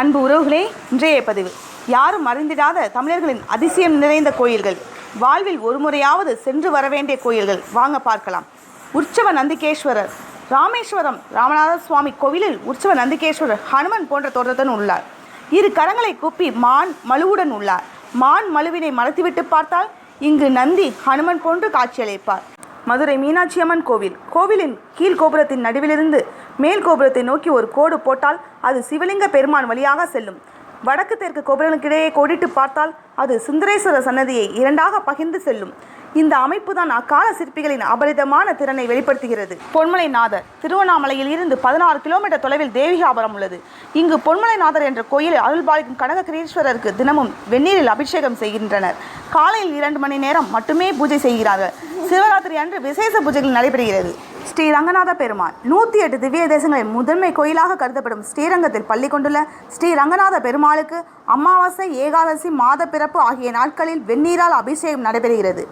அன்பு உறவுகளே, இன்றைய பதிவு யாரும் அறிந்திடாத தமிழர்களின் அதிசயம் நிறைந்த கோயில்கள், வாழ்வில் ஒரு முறையாவது சென்று வர வேண்டிய கோயில்கள். வாங்க பார்க்கலாம். உற்சவ நந்திகேஸ்வரர். ராமேஸ்வரம் ராமநாத சுவாமி கோவிலில் உற்சவ நந்திகேஸ்வரர் ஹனுமன் போன்ற தோற்றத்துடன் உள்ளார். இரு கரங்களை கூப்பி மான் மழுவுடன் உள்ளார். மான் மழுவினை மறைத்துவிட்டு பார்த்தால் இங்கு நந்தி ஹனுமன் போன்று காட்சியளிப்பார். மதுரை மீனாட்சி அம்மன் கோவில். கோவிலின் கீழ் கோபுரத்தின் நடுவிலிருந்து மேல் கோபுரத்தை நோக்கி ஒரு கோடு போட்டால் அது சிவலிங்க பெருமான் வழியாக செல்லும். வடக்கு தெற்கு கோபுரங்களுக்கிடையே கோடிட்டு பார்த்தால் அது சுந்தரேஸ்வர சன்னதியை இரண்டாக பகிர்ந்து செல்லும். இந்த அமைப்பு தான் அக்கால சிற்பிகளின் அபரிதமான திறனை வெளிப்படுத்துகிறது. பொன்மலைநாதர். திருவண்ணாமலையில் இருந்து 16 கிலோமீட்டர் தொலைவில் தேவிகாபுரம் உள்ளது. இங்கு பொன்மலைநாதர் என்ற கோயிலில் அருள்பாலிக்கும் கனககிரீஸ்வரருக்கு தினமும் வெந்நீரில் அபிஷேகம் செய்கின்றனர். காலையில் 2 மணி நேரம் மட்டுமே பூஜை செய்கிறார்கள். சிவராத்திரி அன்று விசேஷ பூஜைகள் நடைபெறுகிறது. ஸ்ரீ ரங்கநாத பெருமாள். 108 திவ்ய தேசங்களில் முதன்மை கோயிலாக கருதப்படும் ஸ்ரீரங்கத்தில் பள்ளி கொண்டுள்ள ஸ்ரீ ரங்கநாத பெருமாளுக்கு அமாவாசை, ஏகாதசி, மாத பிறப்பு ஆகிய நாட்களில் வெந்நீரால் அபிஷேகம் நடைபெறுகிறது.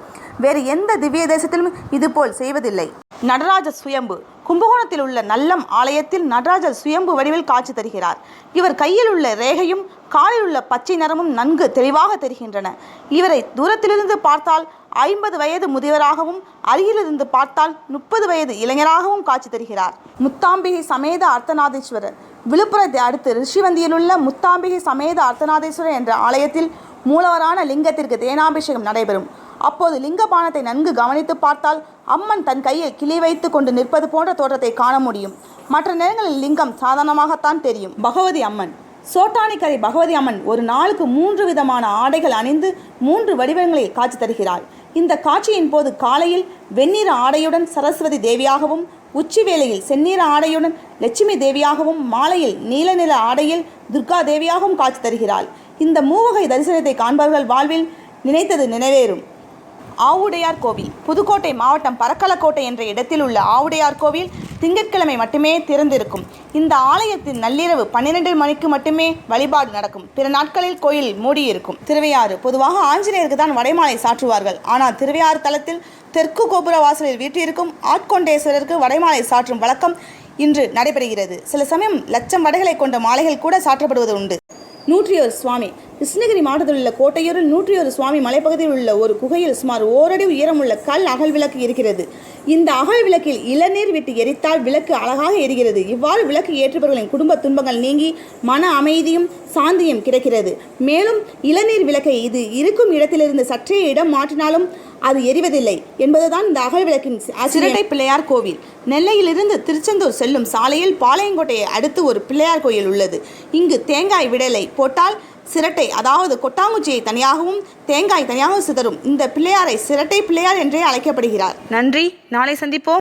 வேறு எந்த திவ்ய தேசத்திலும் இதுபோல் செய்வதில்லை. நடராஜர் சுயம்பு. கும்பகோணத்தில் உள்ள நல்லம் ஆலயத்தில் நடராஜர் சுயம்பு வடிவில் காட்சி தருகிறார். இவர் கையில் உள்ள ரேகையும் காலில் உள்ள பச்சை நிறமும் நன்கு தெளிவாக தெரிகின்றன. இவரை தூரத்திலிருந்து பார்த்தால் 50 வயது முதியவராகவும், அருகிலிருந்து பார்த்தால் 30 வயது இளைஞராகவும் காட்சி தருகிறார். முத்தாம்பிகை சமேத அர்த்தநாதீஸ்வரர். விழுப்புரத்தை அடுத்து ரிஷிவந்தியில் உள்ள முத்தாம்பிகை சமேத அர்த்தநாதீஸ்வரர் என்ற ஆலயத்தில் மூலவரான லிங்கத்திற்கு தேனாபிஷேகம் நடைபெறும். அப்போது லிங்கபானத்தை நன்கு கவனித்து பார்த்தால் அம்மன் தன் கையில் கிளி வைத்து கொண்டு நிற்பது போன்ற தோற்றத்தை காண முடியும். மற்ற நேரங்களில் லிங்கம் சாதாரணமாகத்தான் தெரியும். பகவதி அம்மன். சோட்டானிக்கரை பகவதி அம்மன் ஒரு நாளுக்கு 3 விதமான ஆடைகள் அணிந்து 3 வடிவங்களில் காட்சி தருகிறாள். இந்த காட்சியின் போது காலையில் வெண்ணிற ஆடையுடன் சரஸ்வதி தேவியாகவும், உச்சி வேளையில் செந்நிற ஆடையுடன் லட்சுமி தேவியாகவும், மாலையில் நீல நிற ஆடையில் துர்கா தேவியாகவும் காட்சி தருகிறாள். இந்த மூவகை தரிசனத்தை காண்பவர்கள் வாழ்வில் நினைத்தது நிறைவேறும். ஆவுடையார் கோவில். புதுக்கோட்டை மாவட்டம் பரக்கலக்கோட்டை என்ற இடத்தில் உள்ள ஆவுடையார் கோவில் திங்கட்கிழமை மட்டுமே திறந்திருக்கும். இந்த ஆலயத்தின் நள்ளிரவு 12 மணிக்கு மட்டுமே வழிபாடு நடக்கும். பிற நாட்களில் கோயில் மூடியிருக்கும். திருவையாறு. பொதுவாக ஆஞ்சநேயருக்கு தான் வடைமாலை சாற்றுவார்கள். ஆனால் திருவையாறு தலத்தில் தெற்கு கோபுர வாசலில் வீற்றிருக்கும் ஆட்கொண்டேஸ்வரருக்கு வடைமாலை சாற்றும் வழக்கம் இன்று நடைபெறுகிறது. சில சமயம் லட்சம் வடைகளை கொண்ட மாலைகள் கூட சாற்றப்படுவது உண்டு. 101 சுவாமி. கிருஷ்ணகிரி மாவட்டத்தில் உள்ள கோட்டையூரில் 101 சுவாமி மலைப்பகுதியில் உள்ள ஒரு குகையில் சுமார் 1 அடி உயரமுள்ள கல் அகல் விளக்கு இருக்கிறது. இந்த அகல் விளக்கில் இளநீர் விட்டு எரித்தால் விளக்கு அழகாக எரிகிறது. இவ்வாறு விளக்கு ஏற்றுபவர்களின் குடும்ப துன்பங்கள் நீங்கி மன அமைதியும் சாந்தியும் கிடைக்கிறது. மேலும் இளநீர் விளக்கை இது இருக்கும் இடத்திலிருந்து சற்றே இடம் மாற்றினாலும் அது எரிவதில்லை என்பதுதான் இந்த அகல் விளக்கின் சிரட்டை பிள்ளையார் கோவில். நெல்லையிலிருந்து திருச்செந்தூர் செல்லும் சாலையில் பாளையங்கோட்டையை அடுத்து ஒரு பிள்ளையார் கோயில் உள்ளது. இங்கு தேங்காய் விடலை போட்டால் சிரட்டை, அதாவது கொட்டாங்குச்சியை தனியாகவும் தேங்காய் தனியாகவும் சிதறும். இந்த பிள்ளையாரை சிரட்டை பிள்ளையார் என்றே அழைக்கப்படுகிறார். நன்றி. நாளை சந்திப்போம்.